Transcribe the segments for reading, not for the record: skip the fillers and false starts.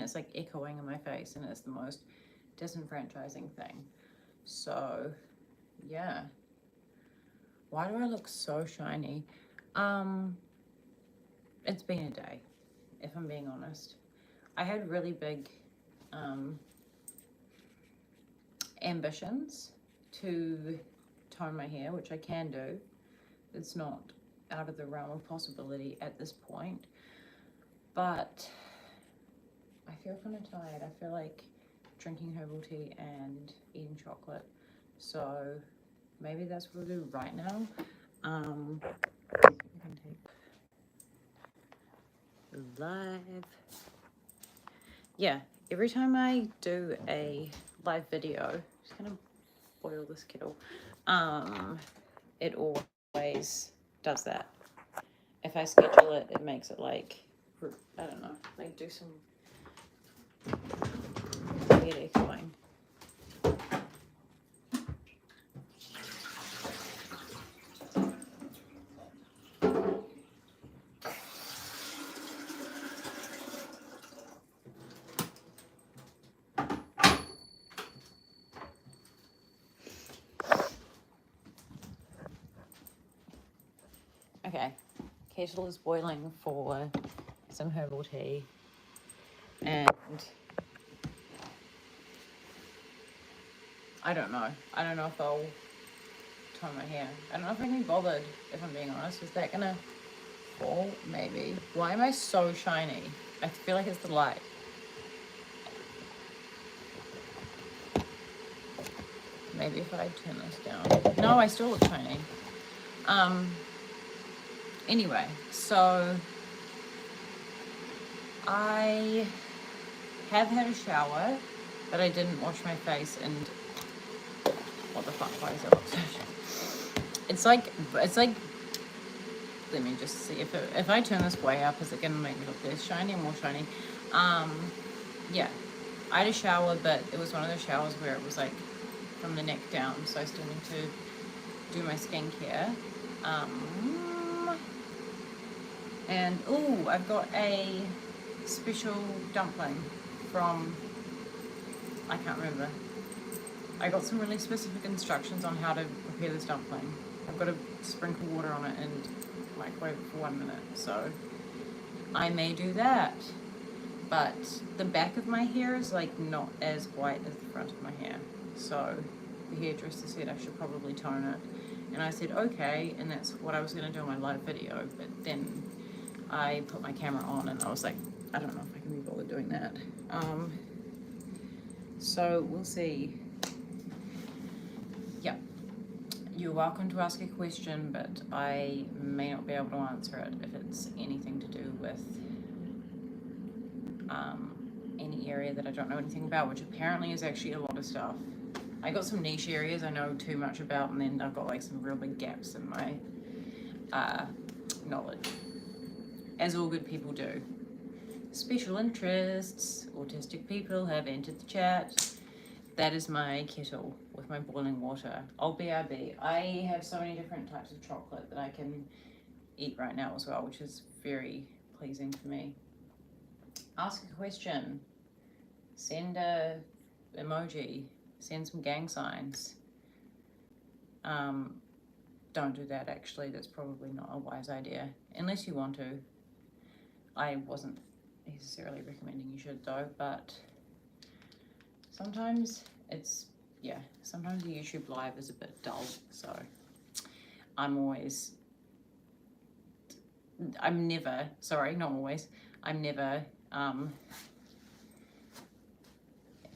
it's like echoing in my face, and it's the most disenfranchising thing. So yeah, why do I look so shiny? It's been a day, if I'm being honest. I had really big ambitions to tone my hair, which I can do. It's not out of the realm of possibility at this point, but I feel kind of tired. I feel like drinking herbal tea and eating chocolate, so maybe that's what we'll do right now. I can take live. Yeah, every time I do a live video, just gonna boil this kettle, it always does that. If I schedule it, it makes it like, I don't know, like do some weird echoing. Okay, kettle is boiling for some herbal tea, and I don't know if I'll tone my hair. I don't know if I can be bothered, if I'm being honest. Is that gonna fall? Maybe. Why am I so shiny? I feel like it's the light. Maybe if I turn this down. No, I still look shiny. Anyway, so I have had a shower, but I didn't wash my face, and what the fuck, why does it look so shiny? It's like, let me just see if I turn this way up, is it gonna make me look less shiny or more shiny? Yeah, I had a shower, but it was one of those showers where it was like from the neck down, so I still need to do my skincare. And ooh, I've got a special dumpling from, I can't remember. I got some really specific instructions on how to prepare this dumpling. I've got to sprinkle water on it and microwave it for 1 minute, so I may do that. But the back of my hair is like not as white as the front of my hair, so the hairdresser said I should probably tone it, and I said okay, and that's what I was going to do in my live video, but then I put my camera on and I was like, I don't know if I can be bothered doing that. So we'll see. Yeah, you're welcome to ask a question, but I may not be able to answer it if it's anything to do with any area that I don't know anything about, which apparently is actually a lot of stuff. I got some niche areas I know too much about, and then I've got like some real big gaps in my knowledge, as all good people do. Special interests, autistic people have entered the chat. That is my kettle with my boiling water. Oh, BRB. I have so many different types of chocolate that I can eat right now as well, which is very pleasing for me. Ask a question. Send a emoji. Send some gang signs. Don't do that, actually. That's probably not a wise idea, unless you want to. I wasn't necessarily recommending you should though, but sometimes it's, yeah, sometimes the YouTube live is a bit dull, so I'm never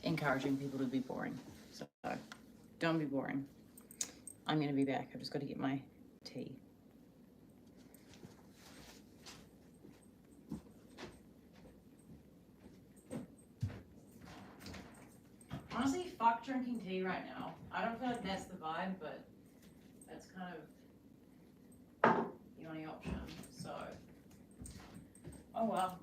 encouraging people to be boring, so don't be boring. I'm gonna be back. I've just got to get my tea. Honestly, fuck drinking tea right now. I don't feel like that's the vibe, but that's kind of the only option, so oh well.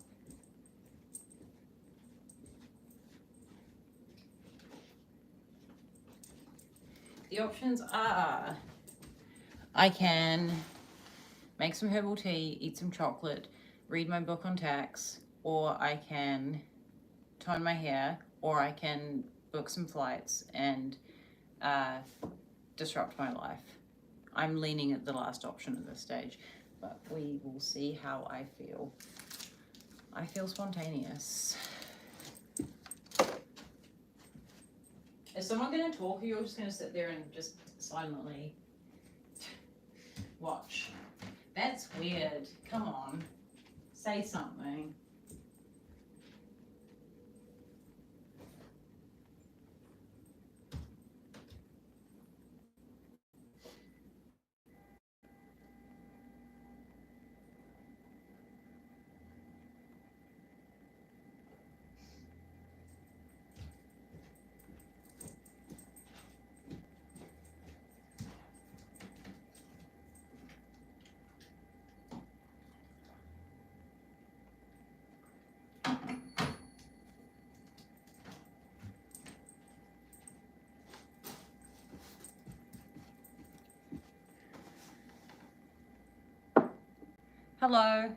The options are, I can make some herbal tea, eat some chocolate, read my book on tax, or I can tone my hair, or I can book some flights and disrupt my life. I'm leaning at the last option at this stage, but we will see how I feel. I feel spontaneous. Is someone going to talk, or you're just going to sit there and just silently watch? That's weird. Come on. Say something. Hello.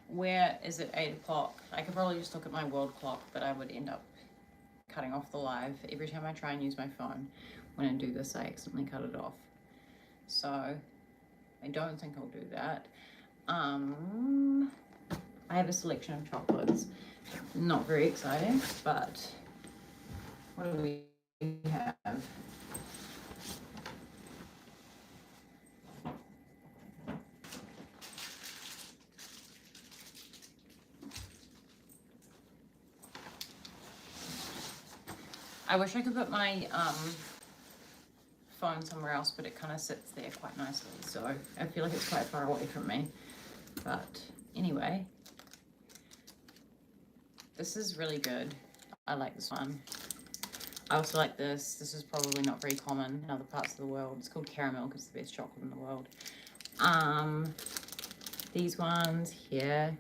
Where is it? 8 o'clock. I could probably just look at my world clock, but I would end up cutting off the live. Every time I try and use my phone, when I do this, I accidentally cut it off. So I don't think I'll do that. I have a selection of chocolates. Not very exciting, but what do we have? I wish I could put my phone somewhere else, but it kind of sits there quite nicely, so I feel like it's quite far away from me. But anyway, this is really good. I like this one. I also like this. This is probably not very common in other parts of the world. It's called caramel because it's the best chocolate in the world. These ones here.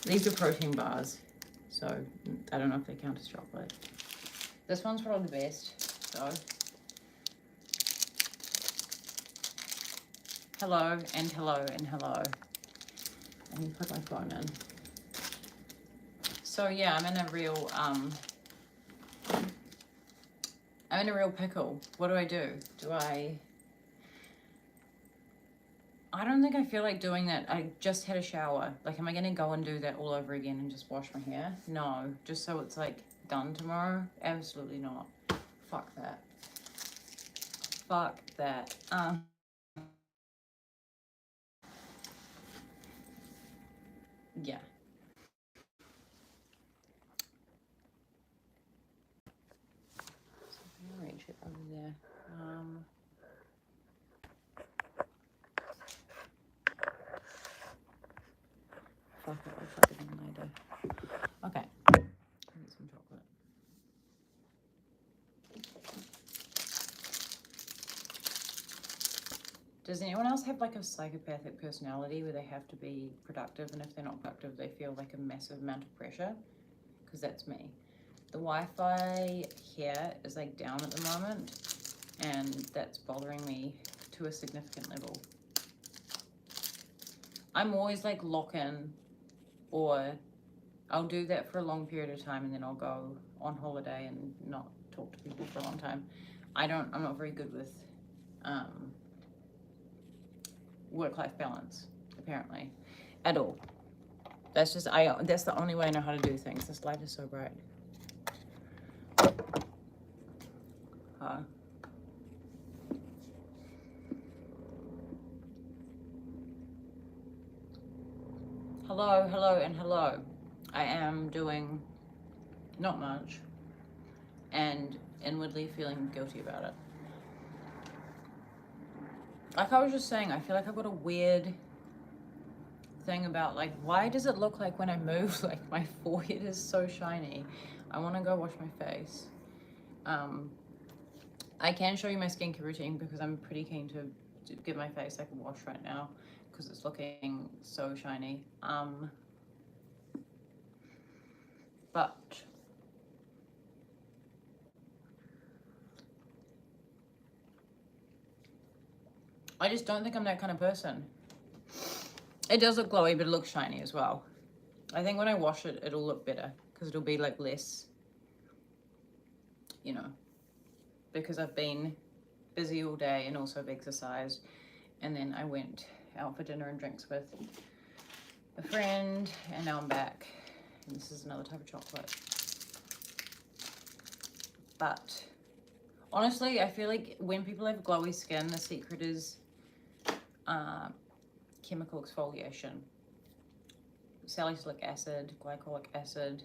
These are protein bars, so I don't know if they count as chocolate. This one's probably the best, so. Hello, and hello, and hello. I need to put my phone in. So yeah, I'm in a real pickle. What do? I don't think I feel like doing that. I just had a shower. Like, am I gonna go and do that all over again and just wash my hair? No, just so it's like done tomorrow? Absolutely not. Fuck that. Fuck that. Yeah. So I'm gonna arrange it over there. Fuck it, I'll plug it in later. Okay. I need some chocolate. Does anyone else have like a psychopathic personality where they have to be productive, and if they're not productive, they feel like a massive amount of pressure? Because that's me. The Wi-Fi here is like down at the moment, and that's bothering me to a significant level. I'm always like lock in, or I'll do that for a long period of time and then I'll go on holiday and not talk to people for a long time. I'm not very good with work-life balance, apparently, at all. That's the only way I know how to do things. This light is so bright. Hello, hello, and hello. I am doing not much and inwardly feeling guilty about it. Like I was just saying, I feel like I've got a weird thing about, like, why does it look like when I move, like my forehead is so shiny? I want to go wash my face. I can show you my skincare routine because I'm pretty keen to give my face like a wash right now because it's looking so shiny. But I just don't think I'm that kind of person. It does look glowy, but it looks shiny as well. I think when I wash it, it'll look better because it'll be like less, you know, because I've been busy all day and also I've exercised. And then I went out for dinner and drinks with a friend, and now I'm back. And this is another type of chocolate. But honestly, I feel like when people have glowy skin, the secret is chemical exfoliation. Salicylic acid, glycolic acid,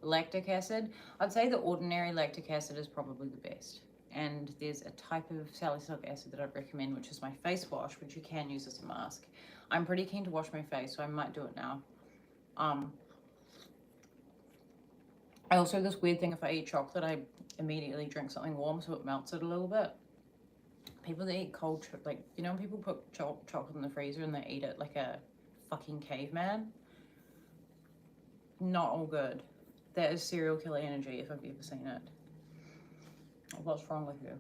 lactic acid. I'd say the ordinary lactic acid is probably the best. And there's a type of salicylic acid that I'd recommend, which is my face wash, which you can use as a mask. I'm pretty keen to wash my face, so I might do it now. I also have this weird thing, if I eat chocolate, I immediately drink something warm so it melts it a little bit. People that eat cold, like, you know when people put chocolate in the freezer and they eat it like a fucking caveman? Not all good. That is serial killer energy if I've ever seen it. What's wrong with you?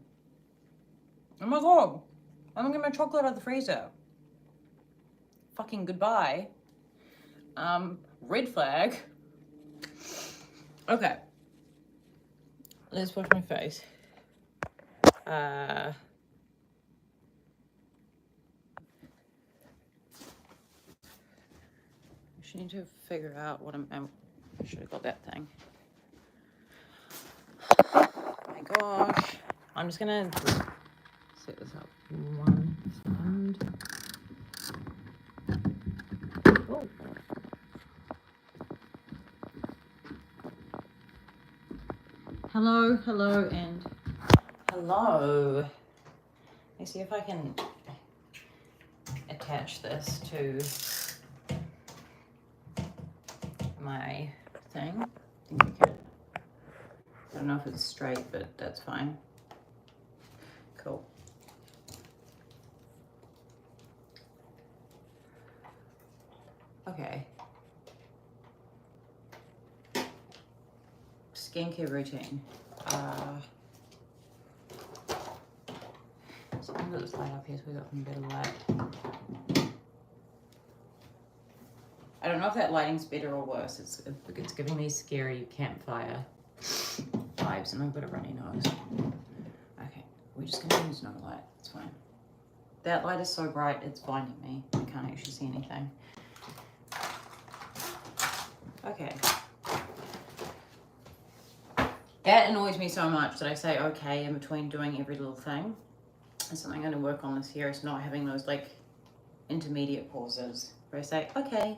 Oh my god! I'm gonna get my chocolate out of the freezer. Fucking goodbye. Red flag. Okay. Let's wash my face. I should need to figure out what I should have got that thing. Oh my gosh. I'm just gonna set this up 1 second. Oh. Hello, hello, and hello. Let's see if I can attach this to my thing. I think we can. I don't know if it's straight, but that's fine. Cool. Okay. Skincare routine. So I'm gonna put this light up here so we got some better light. I don't know if that lighting's better or worse. It's giving me scary campfire vibes, and I've got a runny nose. Okay, we're just gonna use no light. It's fine. That light is so bright, it's blinding me. I can't actually see anything. Okay. That annoys me so much that I say okay in between doing every little thing. It's something I'm going to work on this year, is not having those like intermediate pauses where I say okay,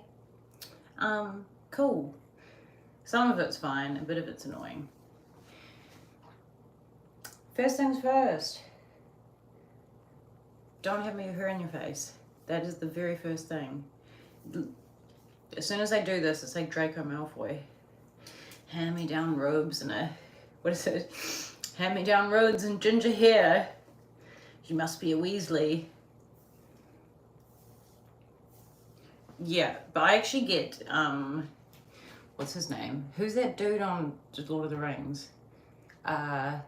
cool. Some of it's fine, a bit of it's annoying. First things first, don't have your hair in your face. That is the very first thing. As soon as I do this, it's like Draco Malfoy. Hand me down robes and a, what is it? Hand me down robes and ginger hair. You must be a Weasley. Yeah, but I actually get, what's his name? Who's that dude on Lord of the Rings? The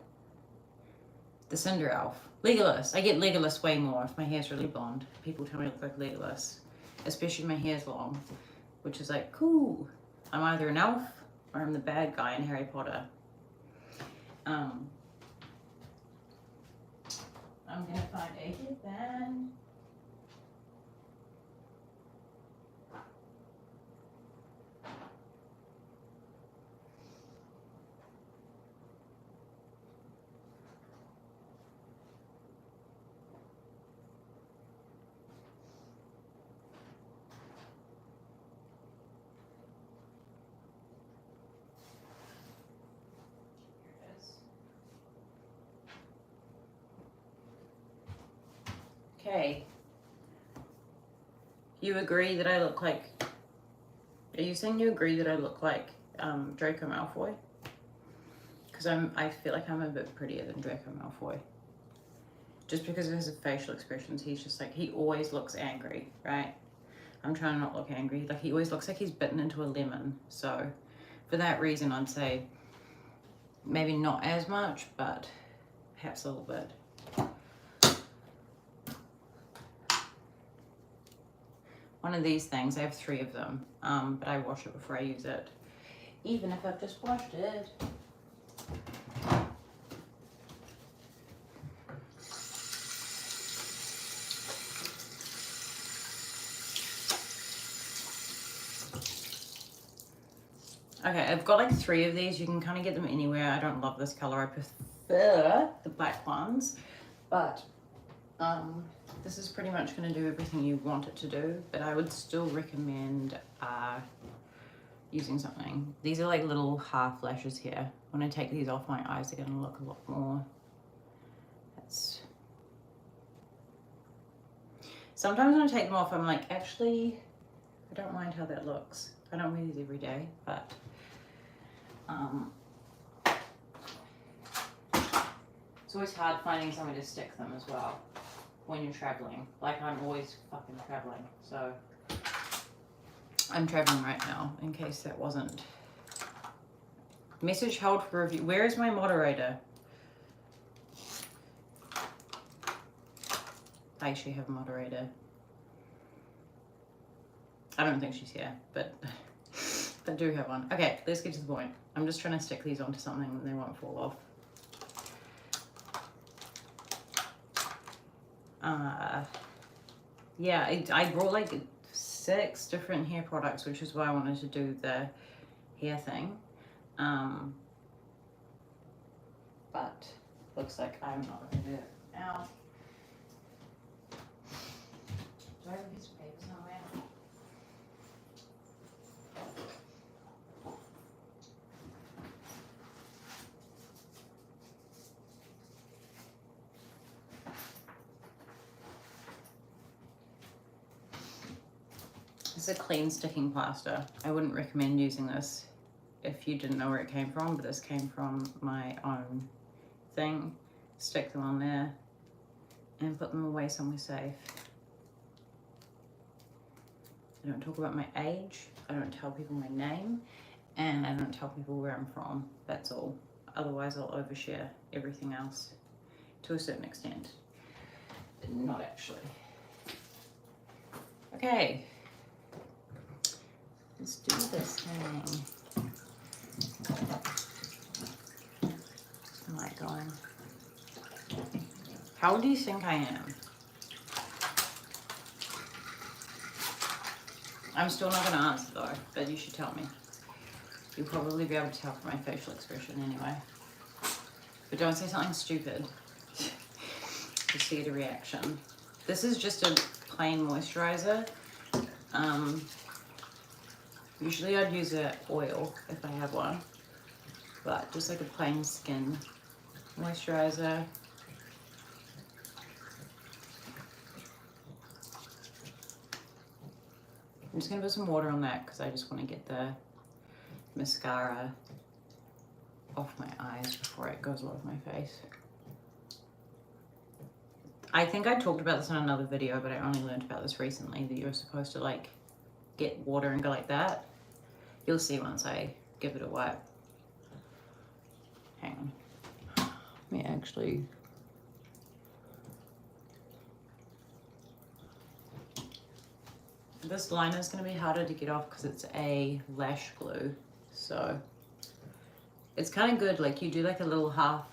Cinder Elf. Legolas. I get Legolas way more if my hair's really blonde. People tell me I look like Legolas. Especially if my hair's long. Which is like, cool. I'm either an elf or I'm the bad guy in Harry Potter. I'm gonna find a headband. Okay. You agree that I look like... Are you saying you agree that I look like Draco Malfoy? Because I feel like I'm a bit prettier than Draco Malfoy. Just because of his facial expressions, he's just like... He always looks angry, right? I'm trying to not look angry. Like, he always looks like he's bitten into a lemon. So, for that reason, I'd say maybe not as much, but perhaps a little bit. one of these things. I have 3 of them, but I wash it before I use it, even if I've just washed it. Okay, I've got like 3 of these. You can kind of get them anywhere. I don't love this color. I prefer the black ones, but this is pretty much going to do everything you want it to do, but I would still recommend using something. These are like little half lashes here. When I take these off, my eyes are going to look a lot more. Sometimes when I take them off, I'm like, actually, I don't mind how that looks. I don't wear these every day, but it's always hard finding somewhere to stick them as well when you're traveling. Like, I'm always fucking traveling, so I'm traveling right now, in case that wasn't. Message held for review. Where is my moderator? I actually have a moderator. I don't think she's here, but I do have one. Okay, let's get to the point. I'm just trying to stick these onto something and they won't fall off. Yeah, I brought like 6 different hair products, which is why I wanted to do the hair thing. But looks like I'm not going to do it now. Do I have a piece of paper somewhere? This is a clean sticking plaster. I wouldn't recommend using this if you didn't know where it came from, but this came from my own thing. Stick them on there and put them away somewhere safe. I don't talk about my age, I don't tell people my name, and I don't tell people where I'm from. That's all. Otherwise I'll overshare everything else to a certain extent. But not actually. Okay. Let's do this thing. Where's the light going? How old do you think I am? I'm still not going to answer though, but you should tell me. You'll probably be able to tell from my facial expression anyway. But don't say something stupid to see the reaction. This is just a plain moisturizer. Usually I'd use an oil if I have one, but just like a plain skin moisturizer. I'm just going to put some water on that because I just want to get the mascara off my eyes before it goes all over my face. I think I talked about this in another video, but I only learned about this recently, that you're supposed to like get water and go like that. You'll see once I give it a wipe. Hang on. Let me actually... This liner is going to be harder to get off because it's a lash glue. So it's kind of good, like you do like a little half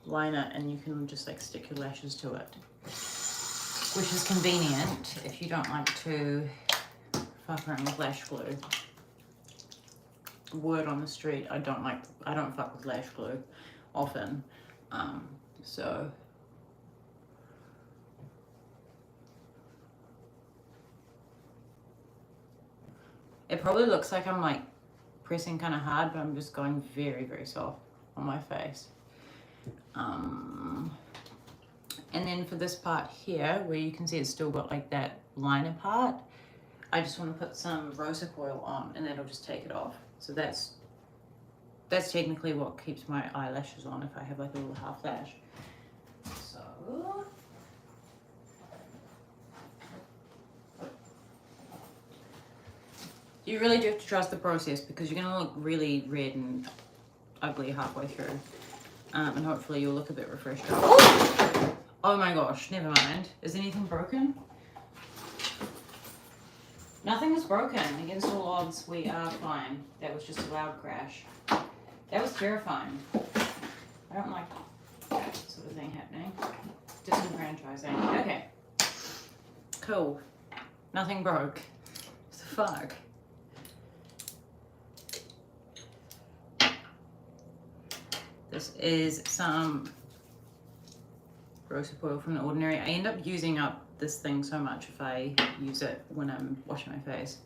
liner and you can just like stick your lashes to it, which is convenient if you don't like to fuck around with lash glue. Word on the street, I don't fuck with lash glue often. So it probably looks like I'm like pressing kind of hard, but I'm just going very, very soft on my face. And then for this part here, where you can see it's still got like that liner part, I just want to put some rosehip oil on and that'll just take it off. So that's technically what keeps my eyelashes on if I have like a little half lash. So you really do have to trust the process because you're going to look really red and ugly halfway through. And hopefully you'll look a bit refreshed. Oh my gosh, never mind. Is anything broken? Nothing was broken. Against all odds, we are fine. That was just a loud crash. That was terrifying. I don't like that sort of thing happening. Disenfranchising. Okay. Cool. Nothing broke. What the fuck? This is some rosehip oil from The Ordinary. I end up using up this thing so much if I use it when I'm washing my face.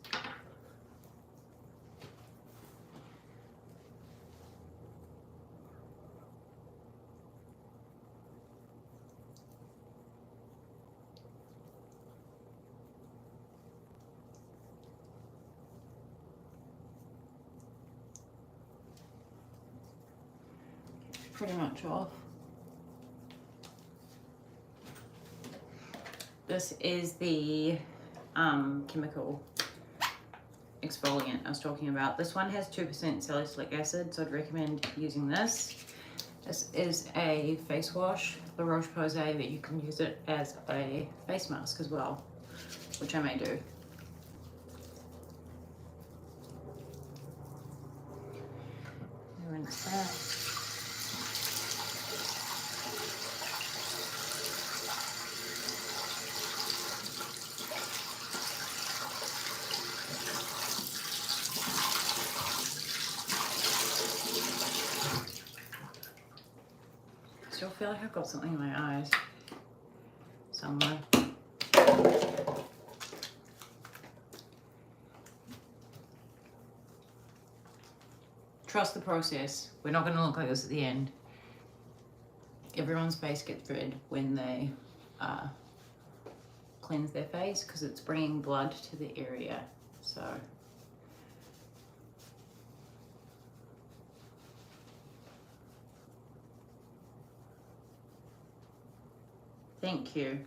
Pretty much off. This is the chemical exfoliant I was talking about. This one has 2% salicylic acid, so I'd recommend using this. This is a face wash, La Roche-Posay, but you can use it as a face mask as well, which I may do. Rinse that. Still feel like I've got something in my eyes somewhere. Trust the process. We're not going to look like this at the end. Everyone's face gets red when they cleanse their face because it's bringing blood to the area. So thank you.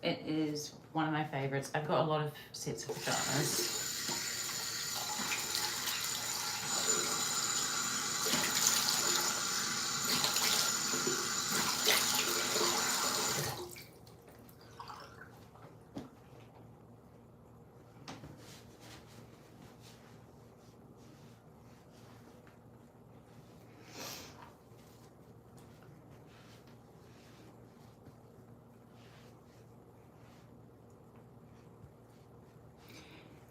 It is one of my favorites. I've got a lot of sets of pajamas.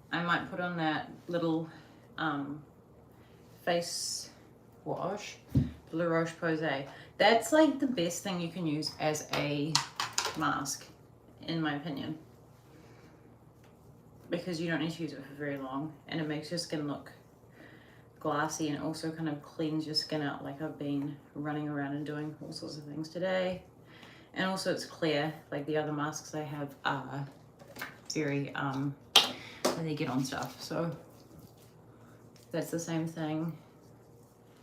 I might put on that little face wash, La Roche-Posay. That's like the best thing you can use as a mask, in my opinion, because you don't need to use it for very long, and it makes your skin look glassy, and also kind of cleans your skin out. Like I've been running around and doing all sorts of things today, and also it's clear. Like the other masks I have are very they get on stuff. So that's the same thing.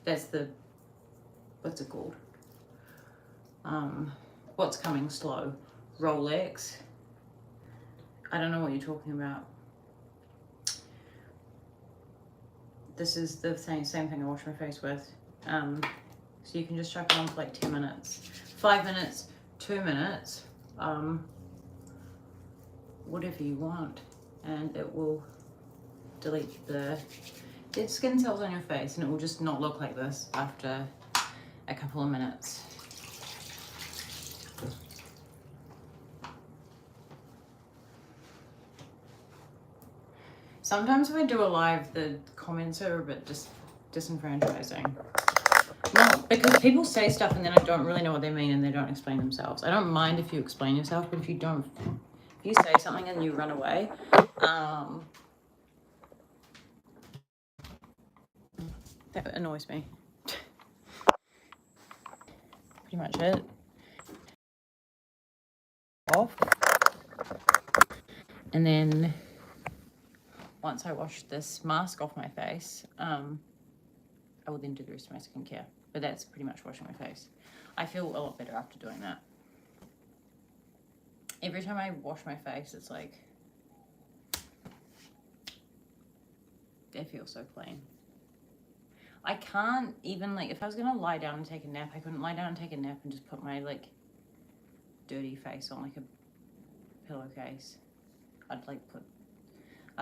That's the, what's it called? What's coming slow? Rolex. I don't know what you're talking about. This is the same thing I wash my face with. So you can just chuck it on for like 10 minutes, 5 minutes, 2 minutes, whatever you want. And it will delete the dead skin cells on your face, and it will just not look like this after a couple of minutes. Sometimes if I do a live, the comments are a bit disenfranchising. Well, because people say stuff and then I don't really know what they mean and they don't explain themselves. I don't mind if you explain yourself, but if you don't, if you say something and you run away, that annoys me. Pretty much it. Off. And then once I wash this mask off my face, I will then do the rest of my skincare. But that's pretty much washing my face. I feel a lot better after doing that. Every time I wash my face, it's like, I feel so clean. I can't even, like, if I was gonna lie down and take a nap, I couldn't lie down and take a nap and just put my, like, dirty face on, like, a pillowcase. I'd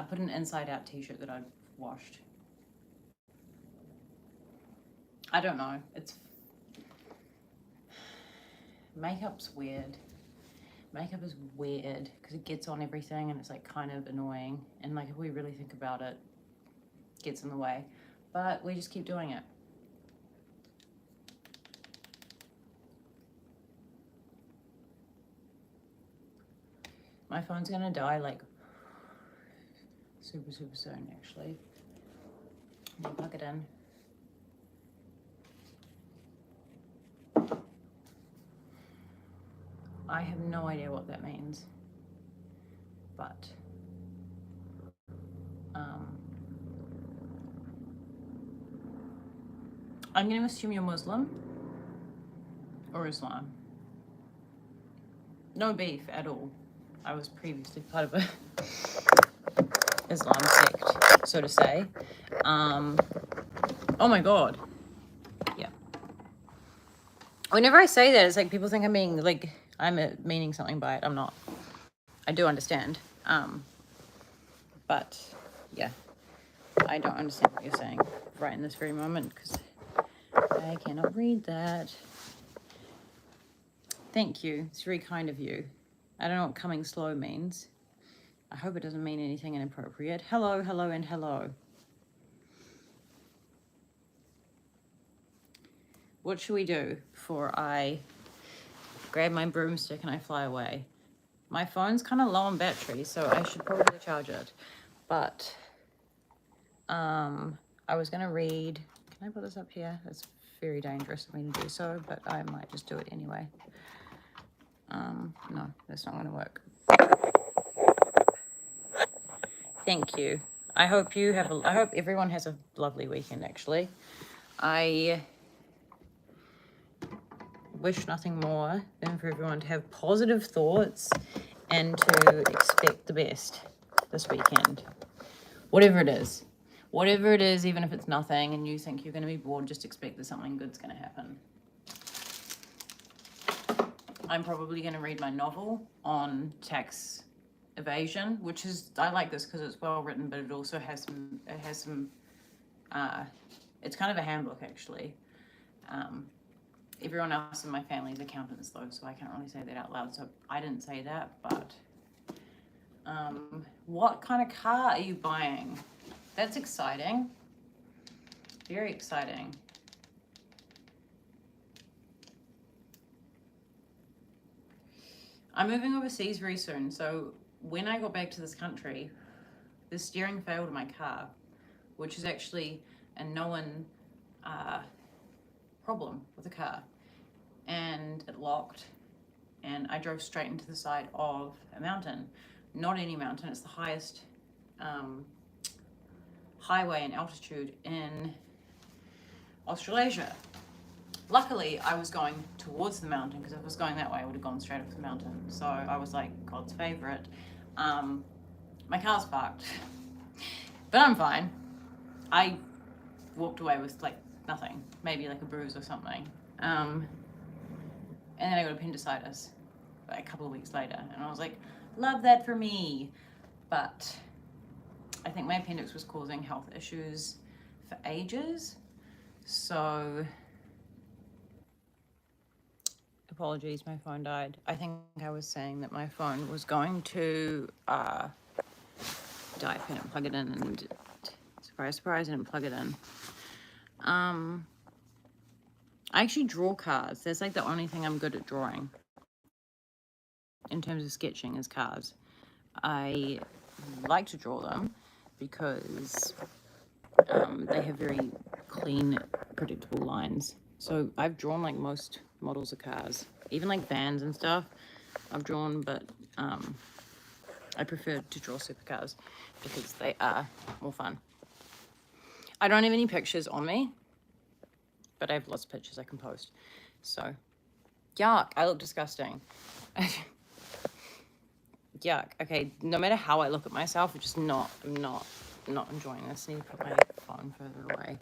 put an inside out t-shirt that I'd washed. I don't know. Makeup's weird. Makeup is weird because it gets on everything and it's like kind of annoying. And like if we really think about it, it gets in the way. But we just keep doing it. My phone's gonna die like super soon actually. Let me plug it in. I have no idea what that means, but I'm going to assume you're Muslim or Islam. No beef at all. I was previously part of a Islam sect, so to say. Oh my God. Yeah. Whenever I say that, it's like people think I'm being like, I'm meaning something by it. I'm not. I do understand. But yeah, I don't understand what you're saying right in this very moment because I cannot read that. Thank you. It's very kind of you. I don't know what coming slow means. I hope it doesn't mean anything inappropriate. Hello, hello, and hello. What should we do before I grab my broomstick and I fly away? My phone's kind of low on battery, so I should probably charge it. But I was going to read... Can I put this up here? That's very dangerous of me to do so, but I might just do it anyway. No, that's not going to work. Thank you. I hope everyone has a lovely weekend, actually. I wish nothing more than for everyone to have positive thoughts and to expect the best this weekend. Whatever it is, even if it's nothing and you think you're going to be bored, just expect that something good's going to happen. I'm probably going to read my novel on tax evasion, which is, I like this because it's well written, but it also has some, it's kind of a handbook actually. Everyone else in my family is accountants though, so I can't really say that out loud, so I didn't say that, but what kind of car are you buying? That's exciting. Very exciting. I'm moving overseas very soon, so when I got back to this country, the steering failed in my car, which is actually a known problem with the car. And it locked, and I drove straight into the side of a mountain. Not any mountain, it's the highest highway and altitude in Australasia. Luckily, I was going towards the mountain, because if I was going that way, I would have gone straight up the mountain. So I was like, God's favorite. My car's parked, but I'm fine. I walked away with like nothing, maybe like a bruise or something. And then I got appendicitis like a couple of weeks later, and I was like, love that for me. But I think my appendix was causing health issues for ages. So apologies, my phone died. I think I was saying that my phone was going to die if I didn't plug it in, and surprise, surprise, I didn't plug it in. I actually draw cards. That's like the only thing I'm good at drawing in terms of sketching is cards. I like to draw them because they have very clean, predictable lines. So I've drawn like most models of cars, even like vans and stuff I've drawn, but I prefer to draw supercars because they are more fun. I don't have any pictures on me, but I have lots of pictures I can post. So, yuck, I look disgusting. Yuck. Okay, no matter how I look at myself, I'm just not enjoying this. I need to put my phone further away.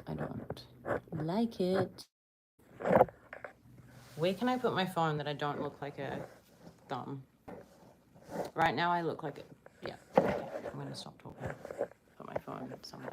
I don't like it. Where can I put my phone that I don't look like a thumb? Right now I look like it. Yeah. Okay, I'm going to stop talking. Put my phone somewhere.